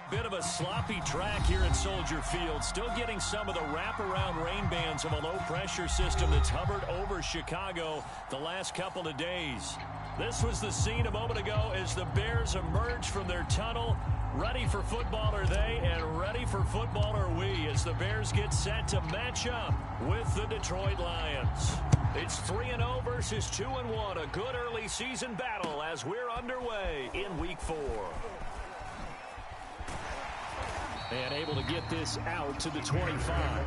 Bit of a sloppy track here at Soldier Field. Still getting some of the wraparound rain bands of a low-pressure system that's hovered over Chicago the last couple of days. This was the scene a moment ago as the Bears emerged from their tunnel. Ready for football are they, and ready for football are we as the Bears get set to match up with the Detroit Lions. It's 3-0 versus 2-1, a good early season battle as we're underway in Week 4. And able to get this out to the 25.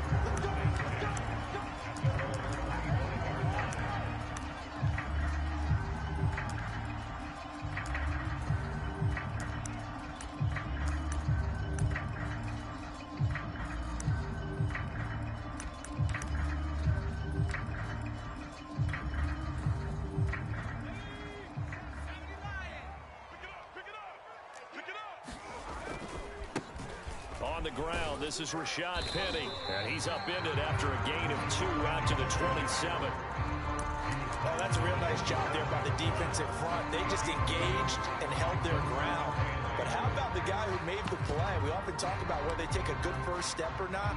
On the ground, this is Rashad Penny, and he's upended after a gain of 2 out to the 27. Oh, that's a real nice job there by the defensive front. They just engaged and held their ground. But how about the guy who made the play? We often talk about whether they take a good first step or not.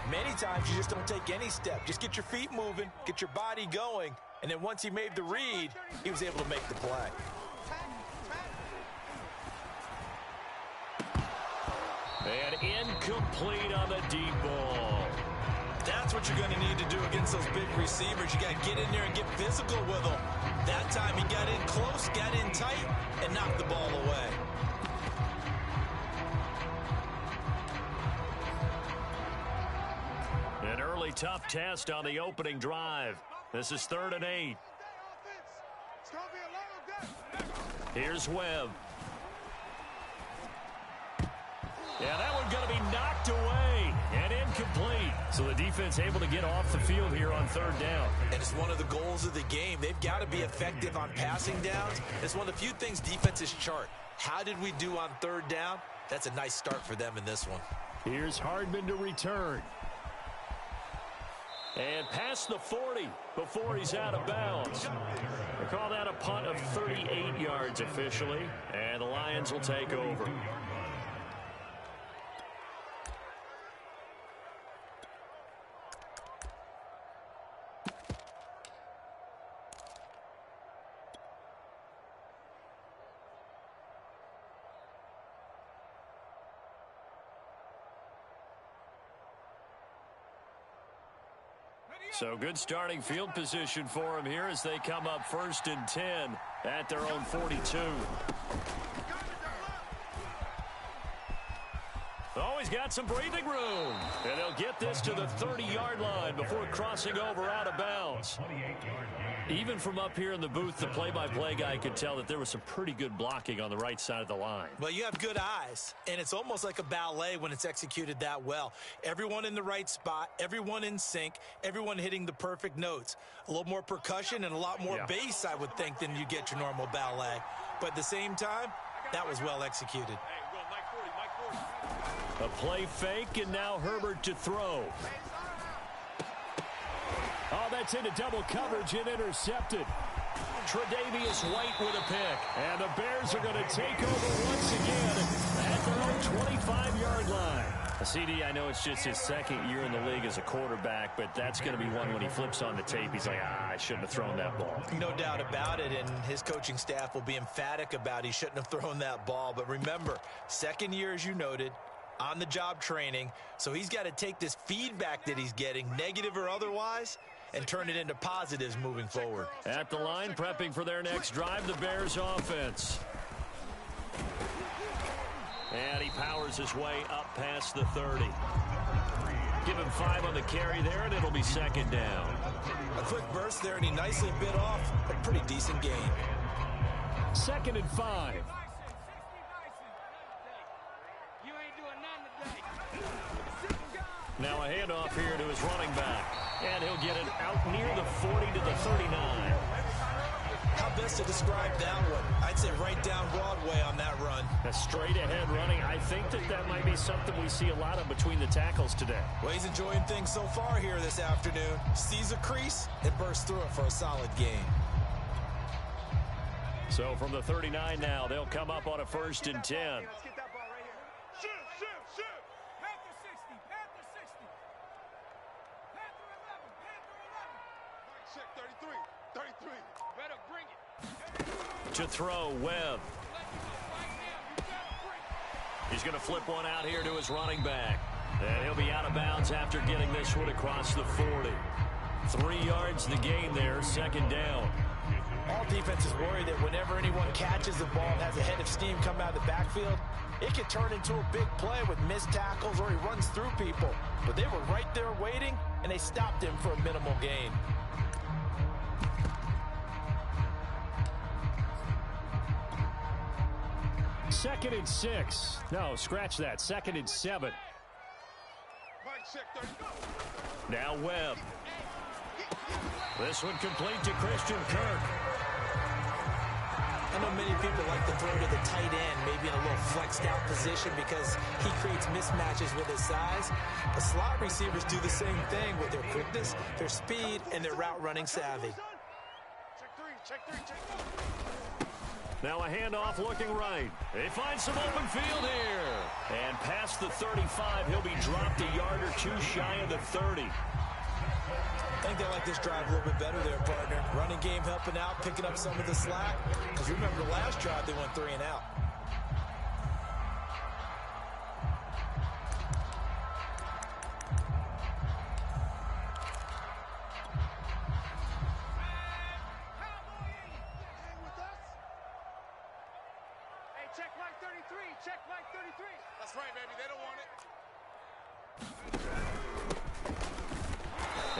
Many times you just don't take any step. Just get your feet moving, get your body going, and then once he made the read, he was able to make the play. And incomplete on the deep ball. That's what you're going to need to do against those big receivers. You got to get in there and get physical with them. That time he got in close, got in tight, and knocked the ball away. An early tough test on the opening drive. This is 3rd and 8. Here's Webb. Yeah, that one's going to be knocked away and incomplete. So the defense able to get off the field here on 3rd down. And it's one of the goals of the game. They've got to be effective on passing downs. It's one of the few things defenses chart. How did we do on 3rd down? That's a nice start for them in this one. Here's Hardman to return. And past the 40 before he's out of bounds. They call that a punt of 38 yards officially. And the Lions will take over. So good starting field position for him here as they come up 1st and 10 at their own 42. Oh, he's got some breathing room. And he'll get this to the 30-yard line before crossing over out of bounds. Even from up here in the booth, the play-by-play guy could tell that there was some pretty good blocking on the right side of the line. Well, you have good eyes, and it's almost like a ballet when it's executed that well. Everyone in the right spot, everyone in sync, everyone hitting the perfect notes. A little more percussion and a lot more bass, I would think, than you get your normal ballet. But at the same time, that was well executed. A play fake, and now Herbert to throw. Oh, that's into double coverage and intercepted. Tre'Davious White with a pick. And the Bears are going to take over once again at their own 25-yard line. CD, I know it's just his 2nd year in the league as a quarterback, but that's going to be one when he flips on the tape. He's like, I shouldn't have thrown that ball. No doubt about it, and his coaching staff will be emphatic about he shouldn't have thrown that ball. But remember, 2nd year, as you noted, on-the-job training, so he's got to take this feedback that he's getting, negative or otherwise, and turn it into positives moving forward. At the line, prepping for their next drive, the Bears offense. And he powers his way up past the 30. Give him 5 on the carry there, and it'll be 2nd down. A quick burst there, and he nicely bit off a pretty decent gain. 2nd and 5. Now a handoff here to his running back. And he'll get it out near the 40 to the 39. How best to describe that one? I'd say right down Broadway on that run. A straight ahead running. I think that might be something we see a lot of between the tackles today. Well, he's enjoying things so far here this afternoon. Sees a crease and bursts through it for a solid gain. So from the 39 now, they'll come up on a 1st and 10. To throw, Webb. He's going to flip one out here to his running back. And he'll be out of bounds after getting this one across the 40. 3 yards the gain there, second down. All defenses worry that whenever anyone catches the ball and has a head of steam come out of the backfield, it can turn into a big play with missed tackles or he runs through people. But they were right there waiting, and they stopped him for a minimal gain. Second and 6. No, scratch that. Second and 7. Now Webb. This one complete to Christian Kirk. I know many people like to throw to the tight end, maybe in a little flexed out position because he creates mismatches with his size. The slot receivers do the same thing with their quickness, their speed, and their route running savvy. Now a handoff looking right. They find some open field here. And past the 35, he'll be dropped a yard or two shy of the 30. I think they like this drive a little bit better there, partner. Running game helping out, picking up some of the slack. Because remember the last drive, they went 3 and out. Check Mike 33. Check Mike 33. That's right, baby. They don't want it.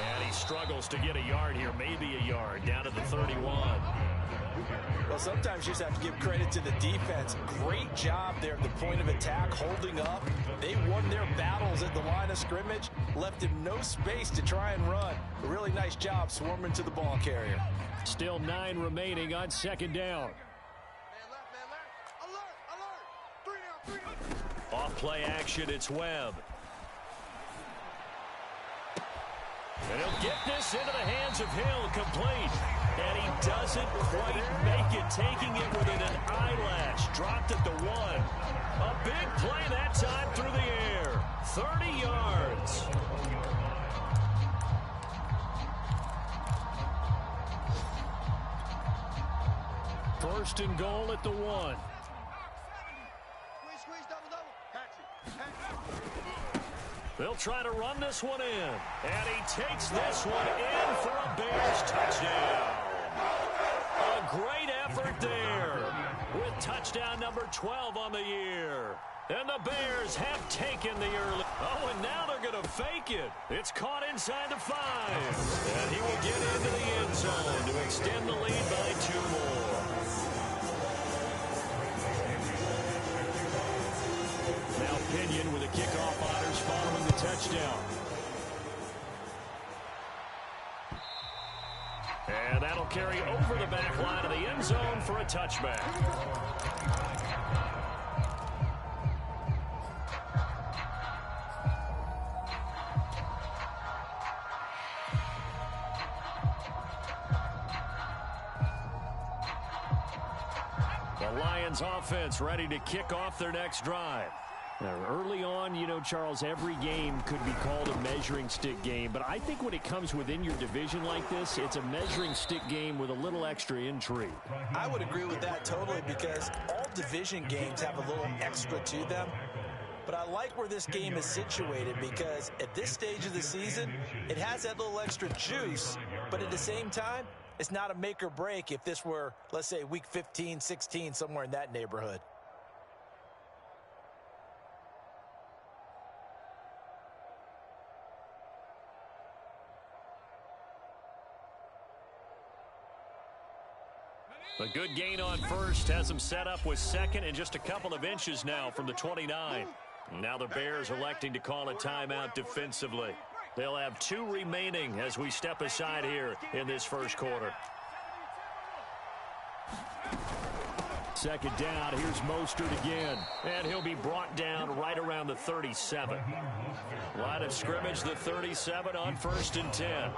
And he struggles to get a yard here, maybe a yard, down to the 31. Well, sometimes you just have to give credit to the defense. Great job there at the point of attack, holding up. They won their battles at the line of scrimmage, left him no space to try and run. A really nice job swarming to the ball carrier. Still 9 remaining on second down. Off play action, it's Webb. And he'll get this into the hands of Hill, complete. And he doesn't quite make it, taking it within an eyelash. Dropped at the 1. A big play that time through the air. 30 yards. First and goal at the 1. They'll try to run this one in. And he takes this one in for a Bears touchdown. A great effort there with touchdown number 12 on the year. And the Bears have taken the early. Oh, and now they're going to fake it. It's caught inside the 5. And he will get into the end zone to extend the lead by 2 more. Now Pinion with a kickoff honors following the touchdown. And that'll carry over the back line of the end zone for a touchback. The Lions offense ready to kick off their next drive. Now, early on, you know, Charles, every game could be called a measuring stick game. But I think when it comes within your division like this, it's a measuring stick game with a little extra intrigue. I would agree with that totally because all division games have a little extra to them. But I like where this game is situated because at this stage of the season, it has that little extra juice. But at the same time, it's not a make or break if this were, let's say, week 15, 16, somewhere in that neighborhood. A good gain on first has them set up with second and just a couple of inches now from the 29. Now the Bears electing to call a timeout defensively. They'll have 2 remaining as we step aside here in this first quarter. Second down, here's Mostert again. And he'll be brought down right around the 37. Line of scrimmage, the 37 on 1st and 10.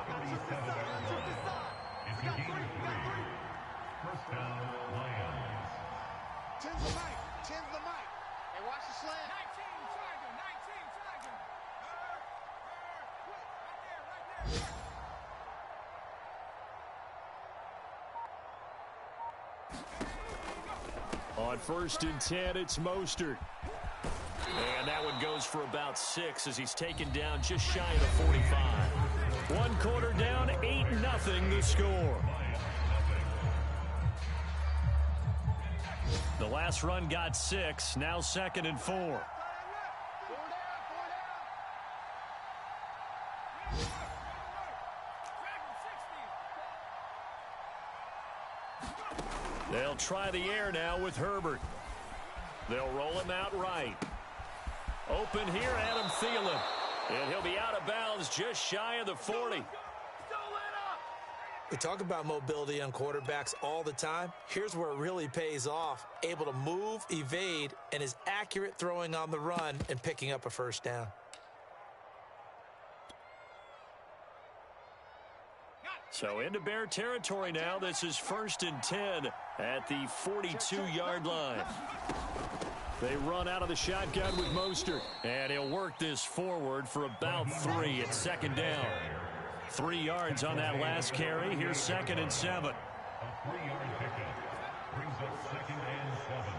Hey, watch the slant. 19, Tiger, 19, Tiger. On 1st and 10, it's Mostert. And that one goes for about 6 as he's taken down just shy of the 45. 1 quarter down, 8-0 the score. The last run got 6, now 2nd and 4. They'll try the air now with Herbert. They'll roll him out right. Open here, Adam Thielen. And he'll be out of bounds just shy of the 40. We talk about mobility on quarterbacks all the time. Here's where it really pays off. Able to move, evade, and is accurate throwing on the run and picking up a first down. So into Bear territory now. This is 1st and 10 at the 42-yard line. They run out of the shotgun with Mostert. And he'll work this forward for about 3 at 2nd down. 3 yards on that last carry. Here's 2nd and 7. A 3-yard pickup brings up 2nd and 7.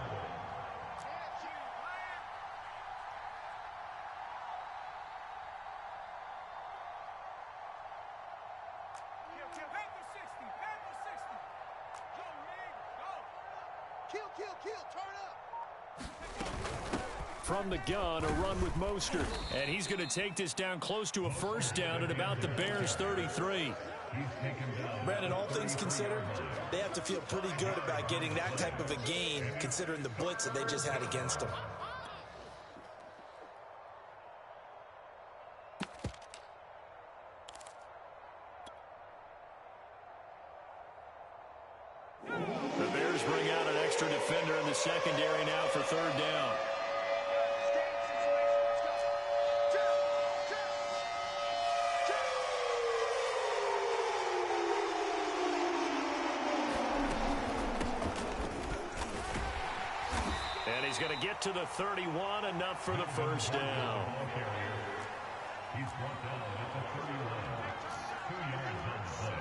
From the gun, a run with Mostert. And he's going to take this down close to a first down at about the Bears' 33. Brandon, all things considered, they have to feel pretty good about getting that type of a gain, considering the blitz that they just had against them. The Bears bring out an extra defender in the secondary now for 3rd down. He's going to get to the 31, enough for the first down. He's brought down at the 31. 2 yards on the play.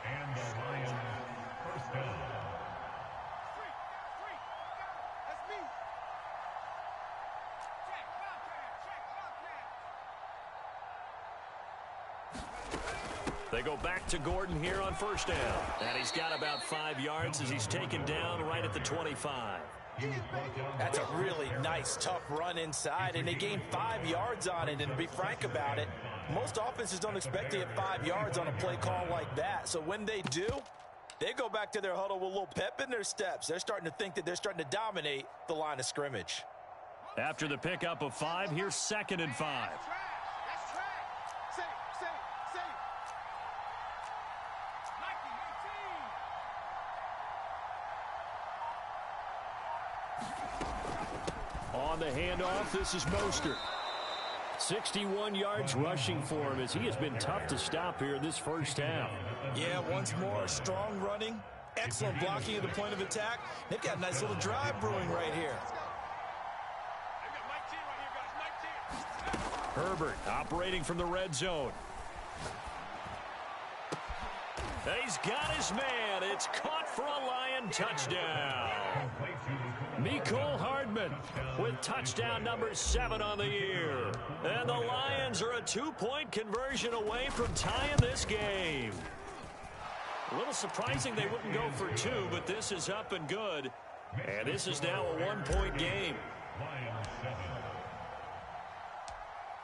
And the Lions first down. That's me. Check. They go back to Gordon here on 1st down. And he's got about 5 yards as he's taken down right at the 25. That's a really nice, tough run inside, and they gained 5 yards on it. And to be frank about it, most offenses don't expect to get 5 yards on a play call like that. So when they do, they go back to their huddle with a little pep in their steps. They're starting to think that they're starting to dominate the line of scrimmage. After the pickup of 5, here's 2nd and 5. That's track. Safe. Nike 18. On the handoff, this is Mostert. 61 yards rushing for him as he has been tough to stop here in this first half. Yeah, once more, strong running, excellent blocking at the point of attack. They've got a nice little drive brewing right here. Herbert operating from the red zone. He's got his man. It's caught for a Lion touchdown. Mecole Hardman with touchdown number 7 on the year. And the Lions are a 2-point conversion away from tying this game. A little surprising they wouldn't go for 2, but this is up and good. And this is now a 1-point game.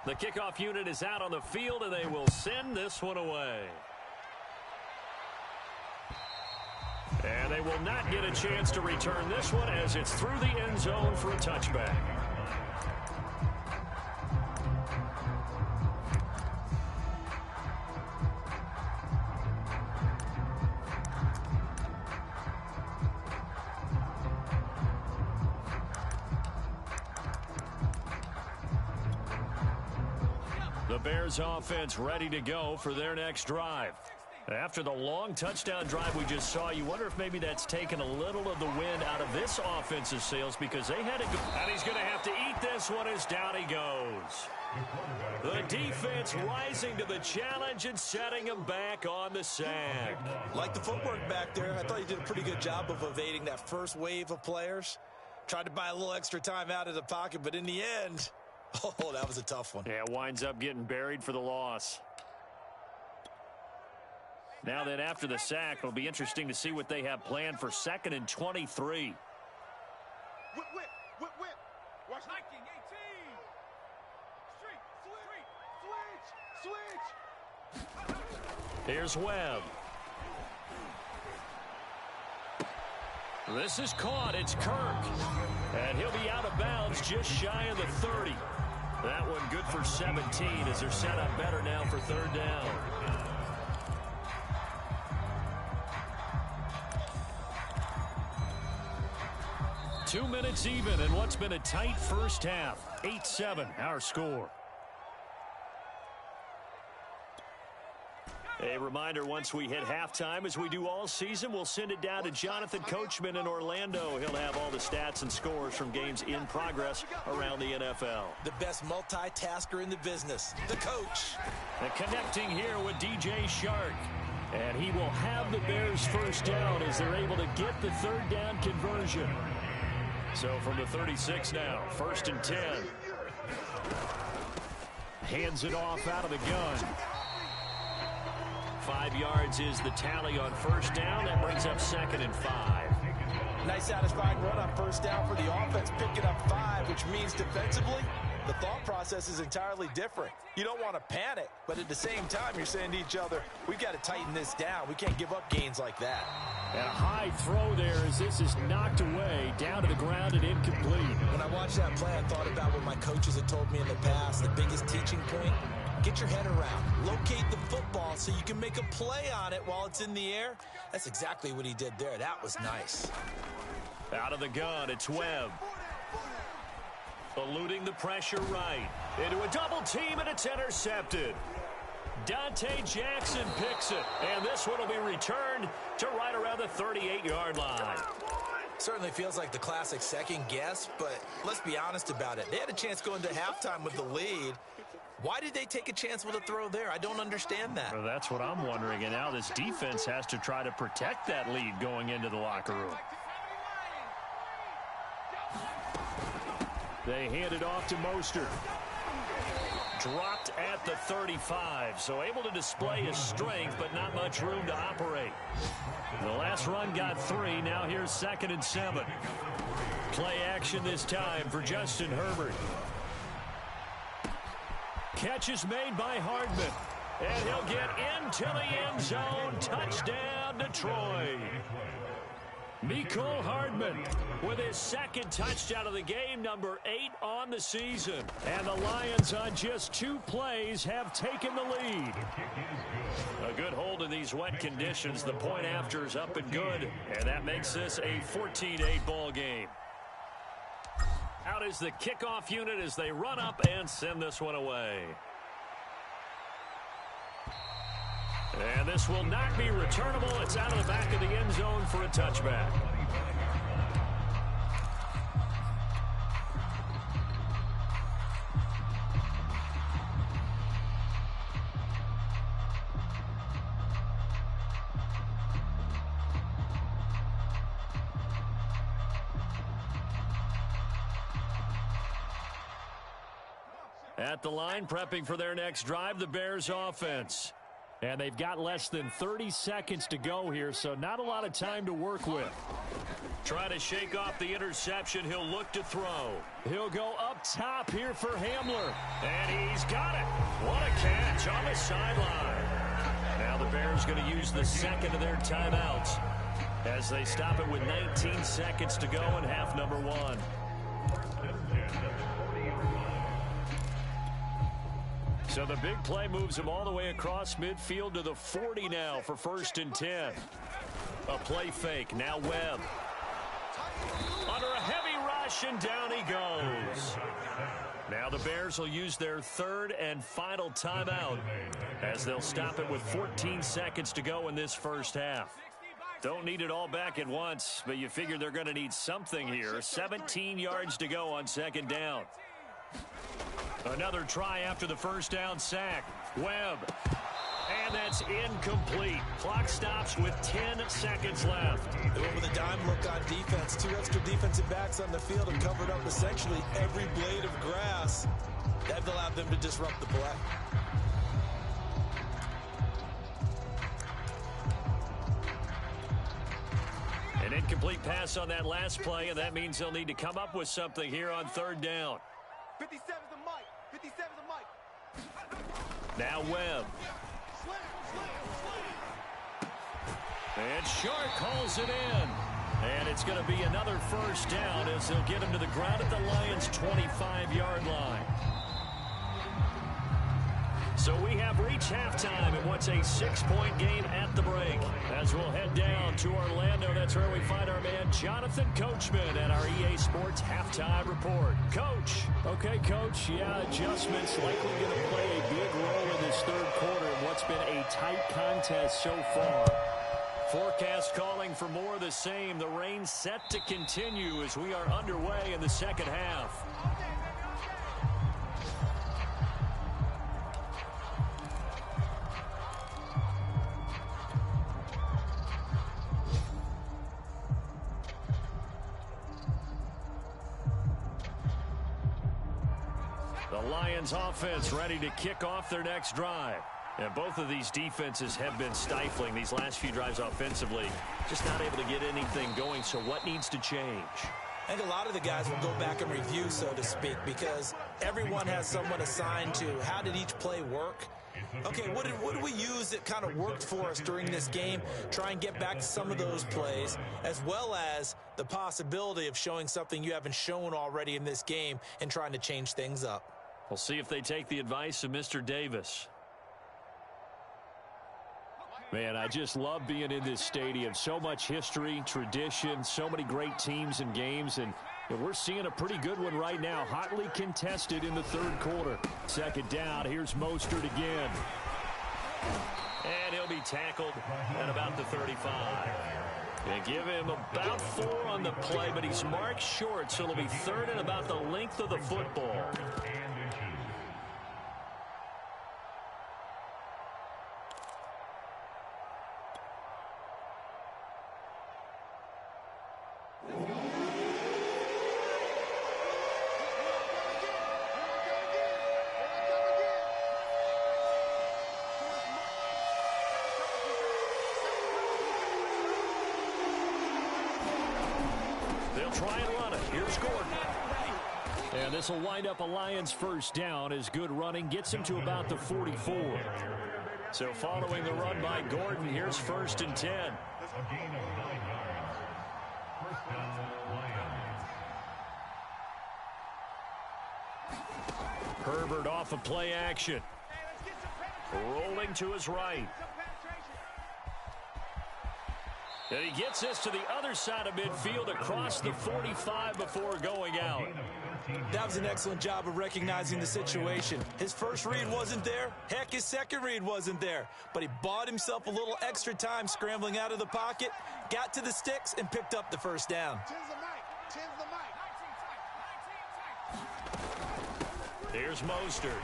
The kickoff unit is out on the field, and they will send this one away. And they will not get a chance to return this one as it's through the end zone for a touchback. The Bears offense ready to go for their next drive. After the long touchdown drive we just saw, you wonder if maybe that's taken a little of the wind out of this offensive sails because they had to go. And he's going to have to eat this one as down he goes. The defense rising to the challenge and setting him back on the sack. Like the footwork back there, I thought he did a pretty good job of evading that first wave of players. Tried to buy a little extra time out of the pocket, but in the end, oh, that was a tough one. Yeah, winds up getting buried for the loss. Now then, after the sack, it'll be interesting to see what they have planned for 2nd and 23. Whip. Watch hiking, 18. Switch. Here's Webb. This is caught. It's Kirk. And he'll be out of bounds just shy of the 30. That one good for 17 as they're set up better now for 3rd down. Two minutes even in what's been a tight first half. 8-7 our score. A reminder, once we hit halftime, as we do all season, we'll send it down to Jonathan Coachman in Orlando. He'll have all the stats and scores from games in progress around the NFL. The best multitasker in the business, the coach. And connecting here with DJ Shark. And he will have the Bears first down as they're able to get the 3rd down conversion. So from the 36 now, 1st and 10. Hands it off out of the gun. 5 yards is the tally on 1st down. That brings up 2nd and 5. Nice satisfying run on 1st down for the offense, picking up 5, which means defensively, the thought process is entirely different. You don't want to panic, but at the same time, you're saying to each other, we've got to tighten this down. We can't give up gains like that. And a high throw there as this is knocked away, down to the ground and incomplete. When I watched that play, I thought about what my coaches had told me in the past. The biggest teaching point, get your head around. Locate the football so you can make a play on it while it's in the air. That's exactly what he did there. That was nice. Out of the gun, it's Webb. Eluding the pressure right. Into a double team, and it's intercepted. Dante Jackson picks it, and this one will be returned to right around the 38-yard line. Certainly feels like the classic second guess, but let's be honest about it. They had a chance going to halftime with the lead. Why did they take a chance with a throw there? I don't understand that. Well, that's what I'm wondering, and now this defense has to try to protect that lead going into the locker room. They hand it off to Mostert. Dropped at the 35, so able to display his strength, but not much room to operate. The last run got 3. Now here's 2nd and 7. Play action this time for Justin Herbert. Catch is made by Hardman, and he'll get into the end zone. Touchdown, Detroit. Mecole Hardman with his 2nd touchdown of the game, number 8 on the season. And the Lions on just 2 plays have taken the lead. A good hold in these wet conditions. The point after is up and good, and that makes this a 14-8 ball game. Out is the kickoff unit as they run up and send this one away. And this will not be returnable. It's out of the back of the end zone for a touchback. At the line, prepping for their next drive, the Bears offense. And they've got less than 30 seconds to go here, so not a lot of time to work with. Trying to shake off the interception. He'll look to throw. He'll go up top here for Hamler. And he's got it. What a catch on the sideline. Now the Bears going to use the 2nd of their timeouts as they stop it with 19 seconds to go in half number 1. So the big play moves him all the way across midfield to the 40 now for 1st and 10. A play fake. Now Webb. Under a heavy rush, and down he goes. Now the Bears will use their third and final timeout as they'll stop it with 14 seconds to go in this first half. Don't need it all back at once, but you figure they're going to need something here. 17 yards to go on second down. Another try after the first down sack. Webb. And that's incomplete. Clock stops with 10 seconds left. They went with a dime look on defense. 2 extra defensive backs on the field and covered up essentially every blade of grass. That allowed them to disrupt the play. An incomplete pass on that last play, and that means they'll need to come up with something here on third down. 57's the mic. 57's the mic. Now Webb. And Shark calls it in. And it's going to be another first down as they'll get him to the ground at the Lions' 25-yard line. So we have reached halftime in what's a 6-point game at the break. As we'll head down to Orlando, that's where we find our man Jonathan Coachman at our EA Sports Halftime Report. Coach. Okay, Coach. Yeah, adjustments likely going to play a big role in this third quarter in what's been a tight contest so far. Forecast calling for more of the same. The rain set to continue as we are underway in the second half. The Lions offense ready to kick off their next drive. And both of these defenses have been stifling these last few drives offensively. Just not able to get anything going, so what needs to change? I think a lot of the guys will go back and review, so to speak, because everyone has someone assigned to how did each play work. Okay, what did we use that kind of worked for us during this game? Try and get back to some of those plays, as well as the possibility of showing something you haven't shown already in this game and trying to change things up. We'll see if they take the advice of Mr. Davis. Man, I just love being in this stadium. So much history, tradition, so many great teams and games, and we're seeing a pretty good one right now. Hotly contested in the third quarter. Second down, here's Mostert again. And he'll be tackled at about the 35. They give him about 4 on the play, but he's marked short, so it'll be third and about the length of the football. Try and run it. Here's Gordon. And this will wind up a Lions first down as good running gets him to about the 44. So following the run by Gordon, here's 1st and 10. A gain of 9 yards. First down, Lions. Herbert off of play action. Rolling to his right. And he gets this to the other side of midfield across the 45 before going out. That was an excellent job of recognizing the situation. His first read wasn't there. Heck, his second read wasn't there. But he bought himself a little extra time scrambling out of the pocket, got to the sticks, and picked up the first down. Here's Mostert.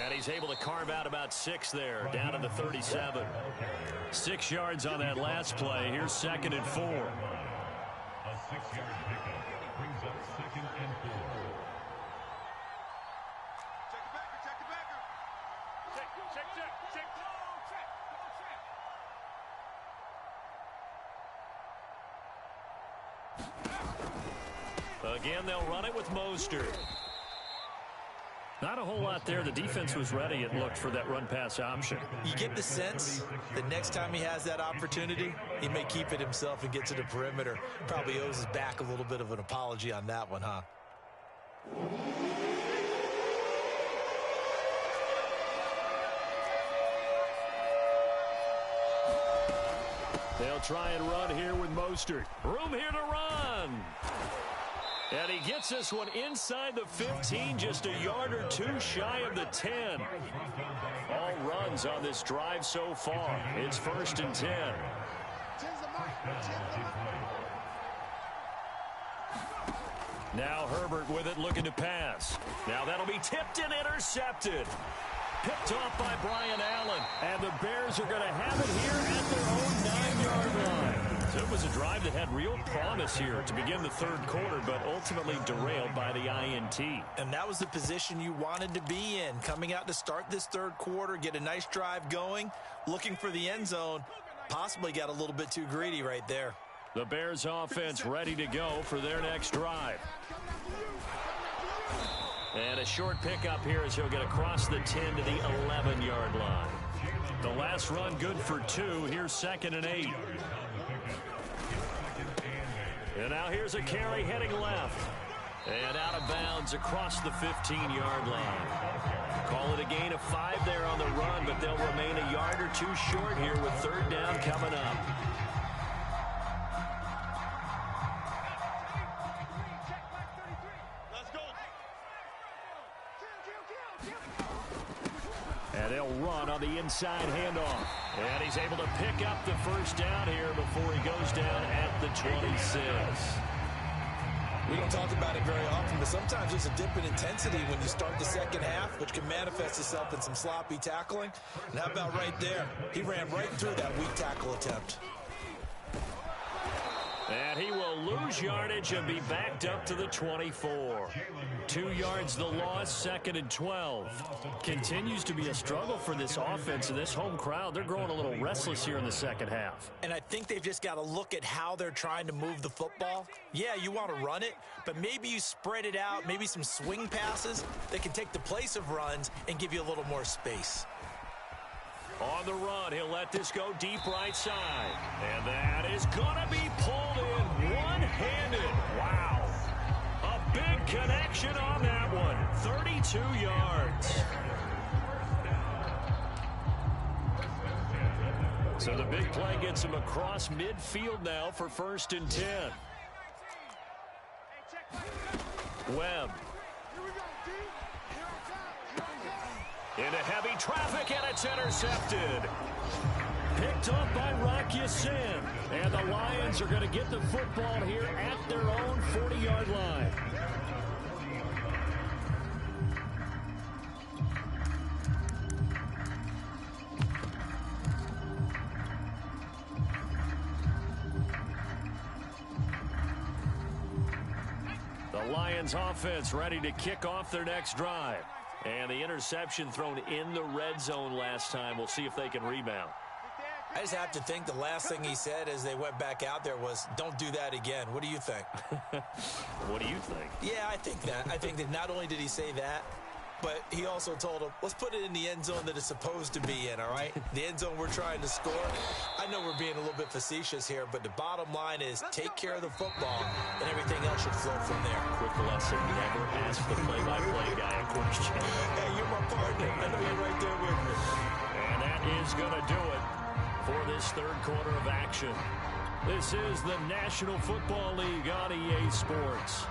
And he's able to carve out about 6 there, down to the 37. 6 yards on that last play. Here's 2nd and 4. A 6-yard pickup brings up 2nd and 4. Again, they'll run it with Mostert. Not a whole lot there. The defense was ready, it looked, for that run-pass option. You get the sense that next time he has that opportunity, he may keep it himself and get to the perimeter. Probably owes his back a little bit of an apology on that one, huh? They'll try and run here with Mostert. Room here to run. And he gets this one inside the 15, just a yard or two shy of the 10. All runs on this drive so far. It's 1st and 10. Now Herbert with it, looking to pass. Now that'll be tipped and intercepted. Picked off by Brian Allen. And the Bears are going to have it here at their own 9-yard line. So it was a drive that had real promise here to begin the third quarter, but ultimately derailed by the INT. And that was the position you wanted to be in. Coming out to start this third quarter, get a nice drive going, looking for the end zone. Possibly got a little bit too greedy right there. The Bears offense ready to go for their next drive. And a short pickup here as he'll get across the 10 to the 11-yard line. The last run good for 2. Here's 2nd and 8. And now here's a carry heading left. And out of bounds across the 15-yard line. Call it a gain of 5 there on the run, but they'll remain a yard or two short here with 3rd down coming up. And they'll run on the inside handoff. And he's able to pick up the 1st down here before he goes down at the 26. We don't talk about it very often, but sometimes there's a dip in intensity when you start the second half, which can manifest itself in some sloppy tackling. And how about right there? He ran right through that weak tackle attempt. And he will lose yardage and be backed up to the 24. 2 yards the loss, 2nd and 12. Continues to be a struggle for this offense and this home crowd. They're growing a little restless here in the second half. And I think they've just got to look at how they're trying to move the football. Yeah, you want to run it, but maybe you spread it out, maybe some swing passes that can take the place of runs and give you a little more space. On the run, he'll let this go deep right side. And that is going to be pulled in one-handed. Wow. A big connection on that one. 32 yards. So the big play gets him across midfield now for 1st and 10. Webb. Into heavy traffic, and it's intercepted. Picked up by Rock Ya-Sin. And the Lions are going to get the football here at their own 40-yard line. The Lions offense ready to kick off their next drive. And the interception thrown in the red zone last time. We'll see if they can rebound. I just have to think the last thing he said as they went back out there was, don't do that again. What do you think? What do you think? Yeah, I think that. I think that not only did he say that, but he also told him, let's put it in the end zone that it's supposed to be in, all right? The end zone we're trying to score. I know we're being a little bit facetious here, but the bottom line is take care of the football, and everything else should flow from there. Quick lesson, never ask the play-by-play guy a question. Hey, you're my partner. I know you're right there with me. And that is going to do it for this third quarter of action. This is the National Football League on EA Sports.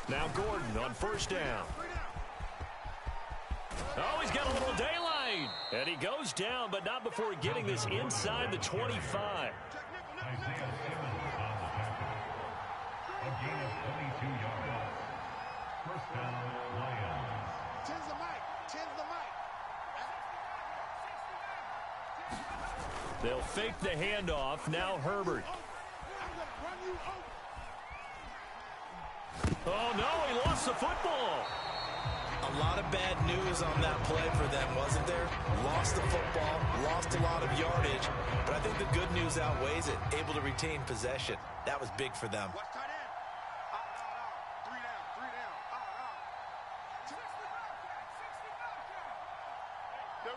Now Gordon on 1st down. Oh, he's got a little daylight. And he goes down, but not before getting this inside the 25. They'll fake the handoff. Now Herbert. Oh, no, he lost the football. A lot of bad news on that play for them, wasn't there? Lost the football, lost a lot of yardage, but I think the good news outweighs it. Able to retain possession. That was big for them. They're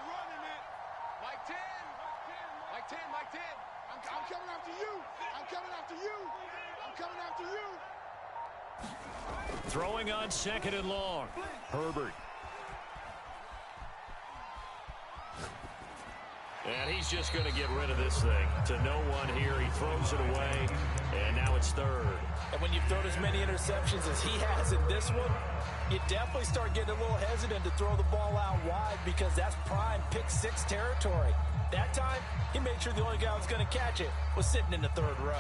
running it. Mike 10. Mike 10. Mike 10. I'm coming after you. I'm coming after you. I'm coming after you. Throwing on 2nd and long. Herbert. And he's just going to get rid of this thing. To no one here. He throws it away. And now it's 3rd. And when you've thrown as many interceptions as he has in this one, you definitely start getting a little hesitant to throw the ball out wide because that's prime pick 6 territory. That time, he made sure the only guy who was going to catch it was sitting in the 3rd row.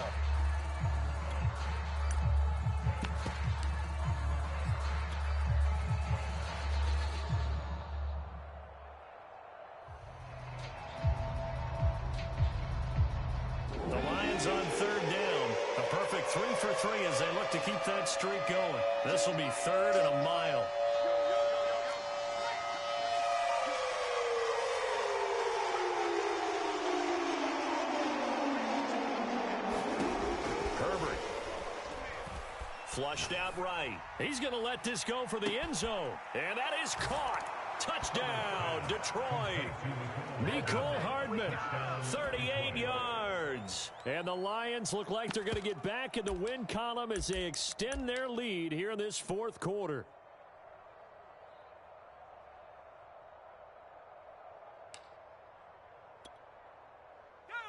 The Lions on 3rd down. A perfect 3 for 3 as they look to keep that streak going. This will be 3rd and a mile. Herbert. Flushed out right. He's going to let this go for the end zone. And that is caught. Touchdown, Detroit. Mecole Hardman, 38 yards. And the Lions look like they're going to get back in the win column as they extend their lead here in this 4th quarter.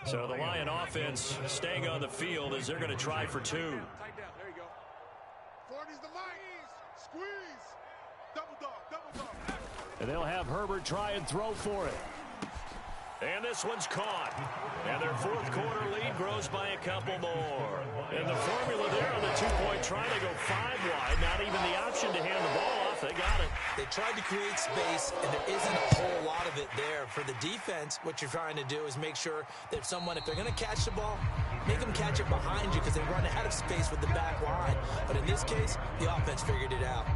So the Lion offense staying on the field as they're going to try for 2. Tight down. There you go. 40's the mic. Squeeze. Double dog. And they'll have Herbert try and throw for it. And this one's caught. And their 4th quarter lead grows by a couple more. And the formula there on the 2-point try, they go 5 wide. Not even the option to hand the ball off. They got it. They tried to create space, and there isn't a whole lot of it there. For the defense, what you're trying to do is make sure that someone, if they're going to catch the ball, make them catch it behind you because they run out of space with the back line. But in this case, the offense figured it out.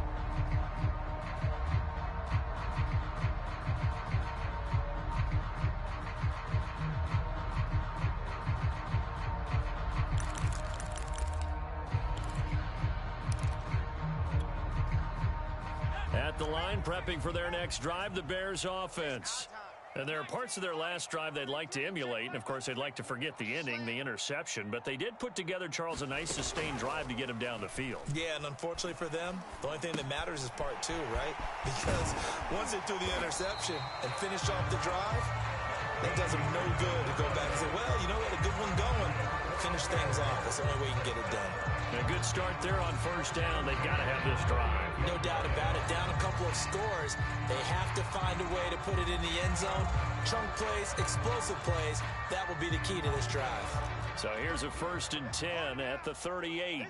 At the line, prepping for their next drive, the Bears offense. And there are parts of their last drive they'd like to emulate. And, of course, they'd like to forget the ending, the interception. But they did put together, Charles, a nice sustained drive to get him down the field. Yeah, and unfortunately for them, the only thing that matters is part 2, right? Because once they threw the interception and finished off the drive, it does them no good to go back and say, well, you know what, a good one going. Finish things off. That's the only way you can get it done. A good start there on 1st down. They've got to have this drive. No doubt about it. Down a couple of scores. They have to find a way to put it in the end zone. Chunk plays, explosive plays. That will be the key to this drive. So here's a 1st and 10 at the 38.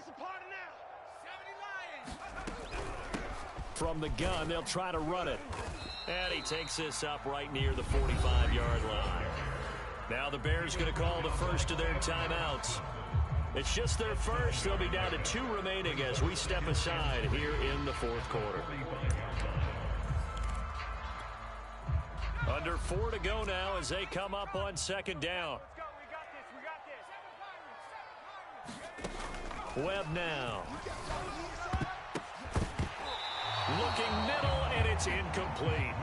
From the gun, they'll try to run it. And he takes this up right near the 45-yard line. Now the Bears going to call the first of their timeouts. It's just their first. They'll be down to 2 remaining as we step aside here in the 4th quarter. Under 4 to go now as they come up on 2nd down. Webb now. Looking middle, and it's incomplete.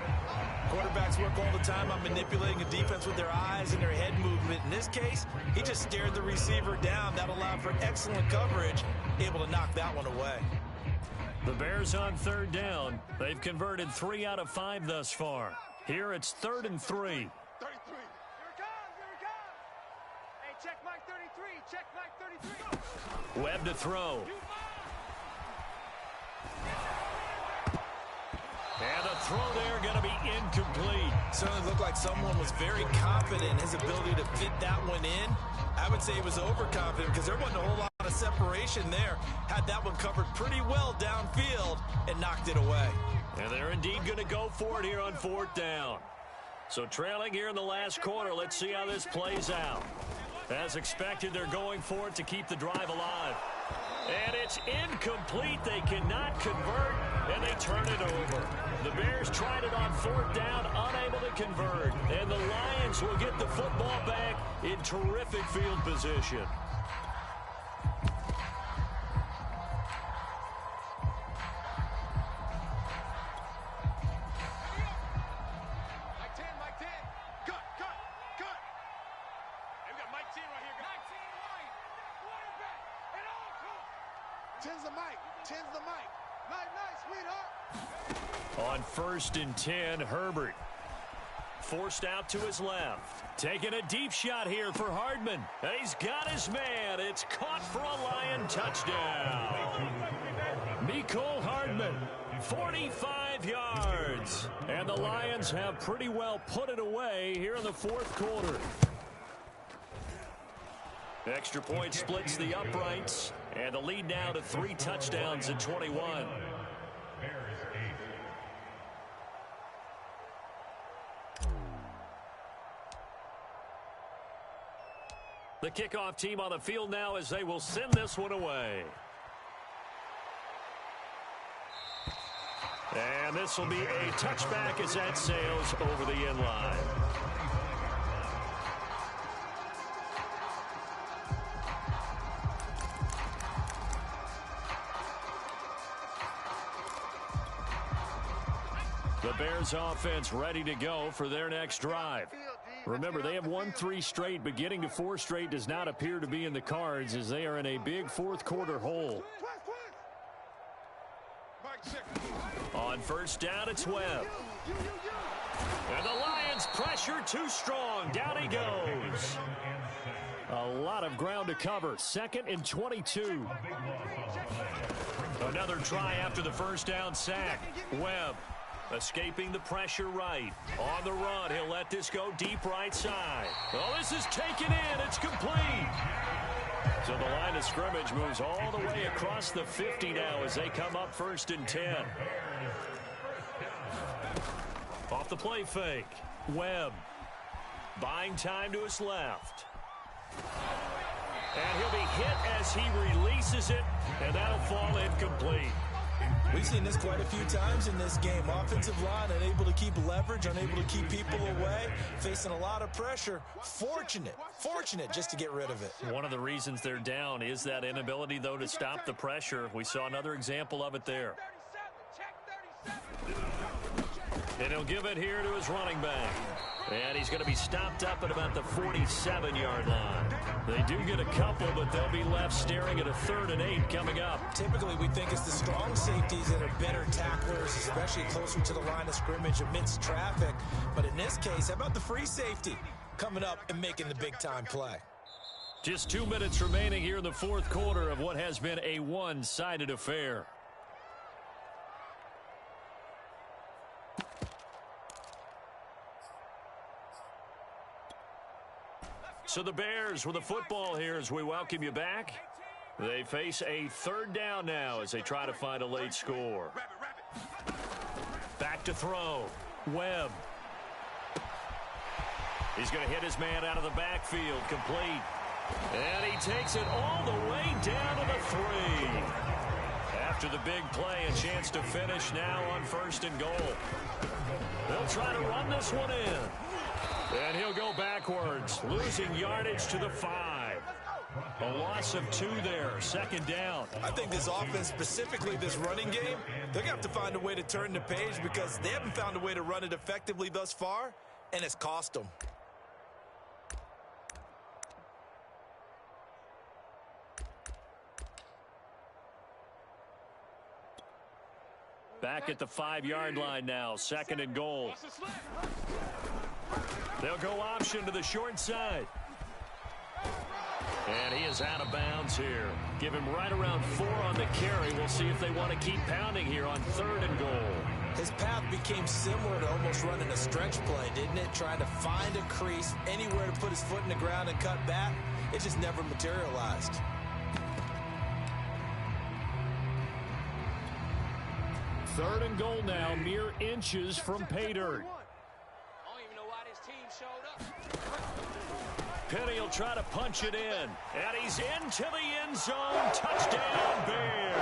Quarterbacks work all the time on manipulating a defense with their eyes and their head movement. In this case, he just stared the receiver down. That allowed for excellent coverage, able to knock that one away. The Bears on 3rd down. They've converted 3 out of 5 thus far. Here it's 3rd and 3. 33. Here it comes. Hey, check Mike 33. Check Mike 33. Webb to throw. And the throw there going to be incomplete. Certainly looked like someone was very confident in his ability to fit that one in. I would say he was overconfident because there wasn't a whole lot of separation there. Had that one covered pretty well downfield and knocked it away. And they're indeed going to go for it here on 4th down. So trailing here in the last quarter, let's see how this plays out. As expected, they're going for it to keep the drive alive. And it's incomplete. They cannot convert, and they turn it over. The Bears tried it on 4th down, unable to convert. And the Lions will get the football back in terrific field position. Mike 10. Cut. Hey, we got Mike 10 right here. Tens the mic. Tens the mic. Night, sweetheart. On 1st and 10, Herbert. Forced out to his left. Taking a deep shot here for Hardman. He's got his man. It's caught for a Lion touchdown. Mecole Hardman, 45 yards. And the Lions have pretty well put it away here in the 4th quarter. Extra point splits the uprights. And the lead now to 3 touchdowns at 21. The kickoff team on the field now as they will send this one away. And this will be a touchback as that sails over the end line. The Bears offense ready to go for their next drive. Remember, they have won 3 straight, but getting to 4 straight does not appear to be in the cards as they are in a big 4th quarter hole. On 1st down, it's Webb. And the Lions pressure too strong. Down he goes. A lot of ground to cover. 2nd and 22. Another try after the 1st down sack. Webb escaping the pressure right. On the run, he'll let this go deep right side. Oh, this is taken in. It's complete. So the line of scrimmage moves all the way across the 50 now as they come up 1st and 10. Off the play fake. Webb buying time to his left. And he'll be hit as he releases it, and that'll fall incomplete. We've seen this quite a few times in this game. Offensive line unable to keep leverage, unable to keep people away, facing a lot of pressure. Fortunate just to get rid of it. One of the reasons they're down is that inability, though, to stop the pressure. We saw another example of it there. And he'll give it here to his running back. And he's going to be stopped up at about the 47-yard line. They do get a couple, but they'll be left staring at a 3rd and 8 coming up. Typically, we think it's the strong safeties that are better tacklers, especially closer to the line of scrimmage amidst traffic. But in this case, how about the free safety coming up and making the big-time play? Just 2 minutes remaining here in the 4th quarter of what has been a one-sided affair. So the Bears with the football here as we welcome you back. They face a 3rd down now as they try to find a late score. Back to throw. Webb. He's going to hit his man out of the backfield. Complete. And he takes it all the way down to the 3. After the big play, a chance to finish now on 1st and goal. They'll try to run this one in. And he'll go backwards, losing yardage to the 5. A loss of 2 there, 2nd down. I think this offense, specifically this running game, they're going to have to find a way to turn the page because they haven't found a way to run it effectively thus far, and it's cost them. Back at the 5-yard line now, 2nd and goal. They'll go option to the short side. And he is out of bounds here. Give him right around 4 on the carry. We'll see if they want to keep pounding here on 3rd and goal. His path became similar to almost running a stretch play, didn't it? Trying to find a crease, anywhere to put his foot in the ground and cut back. It just never materialized. Third and goal now, mere inches from pay dirt. Penny will try to punch it in. And he's into the end zone. Touchdown, Bears.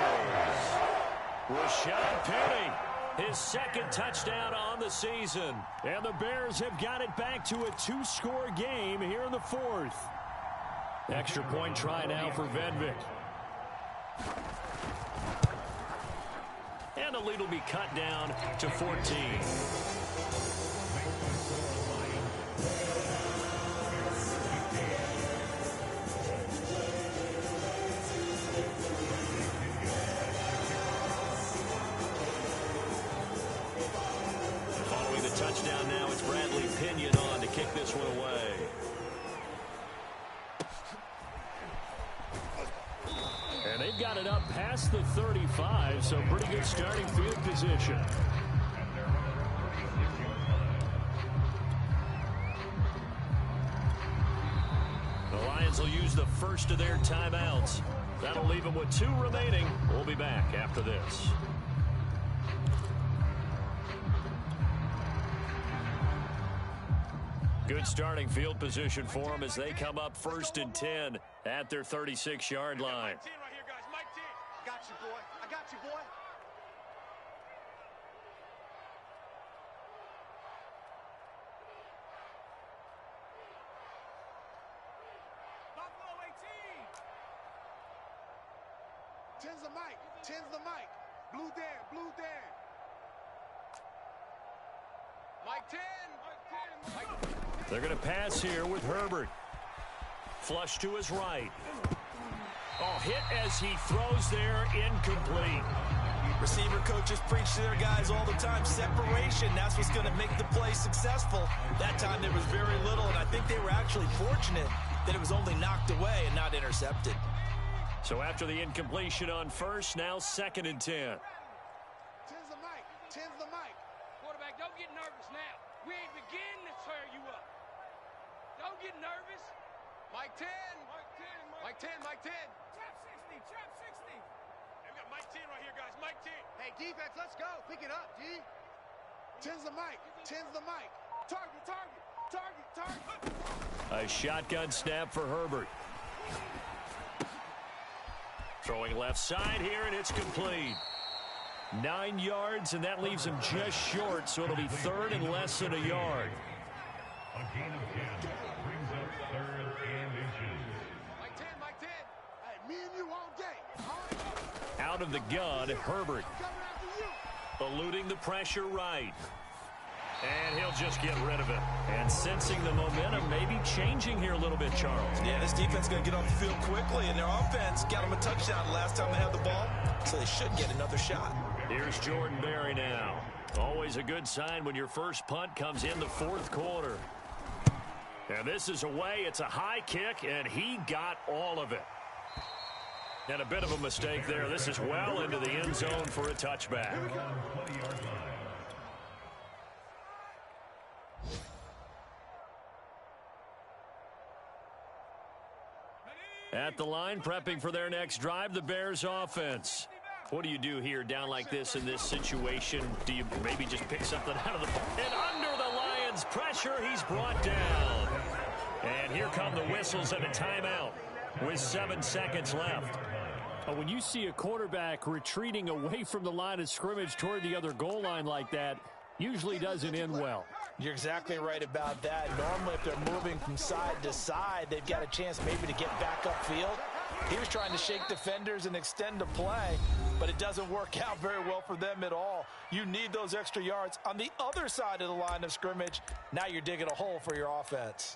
Rashad Penny, his 2nd touchdown on the season. And the Bears have got it back to a 2-score game here in the 4th. Extra point try now for Venvik. And the lead will be cut down to 14. touchdown now. It's Bradley Pinion on to kick this one away. And they've got it up past the 35, so pretty good starting field position. The Lions will use the first of their timeouts. That'll leave them with 2 remaining. We'll be back after this. Good starting field position for them as they come up 1st and 10 at their 36-yard line. Mike 10 right here, guys. Mike 10. Got you, boy. I got you, boy. Buffalo 18. 10's the mic. 10's the mic. Blue Dan. Blue Dan. Mike 10. Mike 10. They're going to pass here with Herbert. Flush to his right. Oh, hit as he throws there, incomplete. Receiver coaches preach to their guys all the time. Separation, that's what's going to make the play successful. That time there was very little, and I think they were actually fortunate that it was only knocked away and not intercepted. So after the incompletion on first, now 2nd and 10. 10's the mic. 10's the mic. Quarterback, don't get nervous now. We ain't beginning to tear you up. Don't get nervous. Mike 10. Mike 10. Mike 10. Trap 60. Trap 60. Hey, we got Mike 10 right here, guys. Mike 10. Hey, defense, let's go. Pick it up, D. 10's the mic. 10's the mic. Target, target, target, target. A shotgun snap for Herbert. Throwing left side here, and it's complete. 9 yards, and that leaves him just short, so it'll be 3rd and less than a yard. A gain of 10 brings up 3rd and inches. Mike 10, Mike 10. Hey, me and you all day. Out of the gun, Herbert. Eluding the pressure right. And he'll just get rid of it. And sensing the momentum maybe changing here a little bit, Charles. Yeah, this defense is going to get off the field quickly, and their offense got them a touchdown last time they had the ball, so they should get another shot. Here's Jordan Berry now. Always a good sign when your first punt comes in the 4th quarter. And this is away. It's a high kick, and he got all of it. And a bit of a mistake there. This is well into the end zone for a touchback. At the line, prepping for their next drive, the Bears offense. What do you do here down like this in this situation? Do you maybe just pick something out of the ball? And under the Lions' pressure, he's brought down. And here come the whistles and a timeout with 7 seconds left. When you see a quarterback retreating away from the line of scrimmage toward the other goal line like that, usually doesn't end well. You're exactly right about that. Normally, if they're moving from side to side, they've got a chance maybe to get back upfield. He was trying to shake defenders and extend the play, but it doesn't work out very well for them at all. You need those extra yards on the other side of the line of scrimmage. Now you're digging a hole for your offense.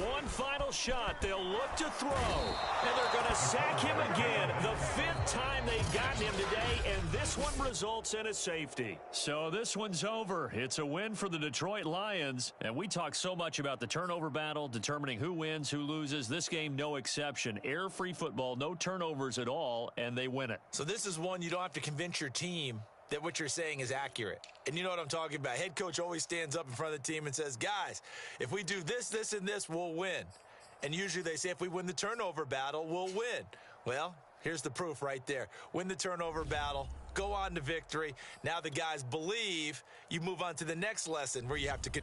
One final shot. They'll look to throw. And they're going to sack him again. The 5th time they've gotten him today, and this one results in a safety. So this one's over. It's a win for the Detroit Lions. And we talk so much about the turnover battle, determining who wins, who loses. This game, no exception. Error-free football, no turnovers at all, and they win it. So this is one you don't have to convince your team that what you're saying is accurate. And you know what I'm talking about. Head coach always stands up in front of the team and says, guys, if we do this, this, and this, we'll win. And usually they say if we win the turnover battle, we'll win. Well, here's the proof right there. Win the turnover battle, go on to victory. Now the guys believe. You move on to the next lesson where you have to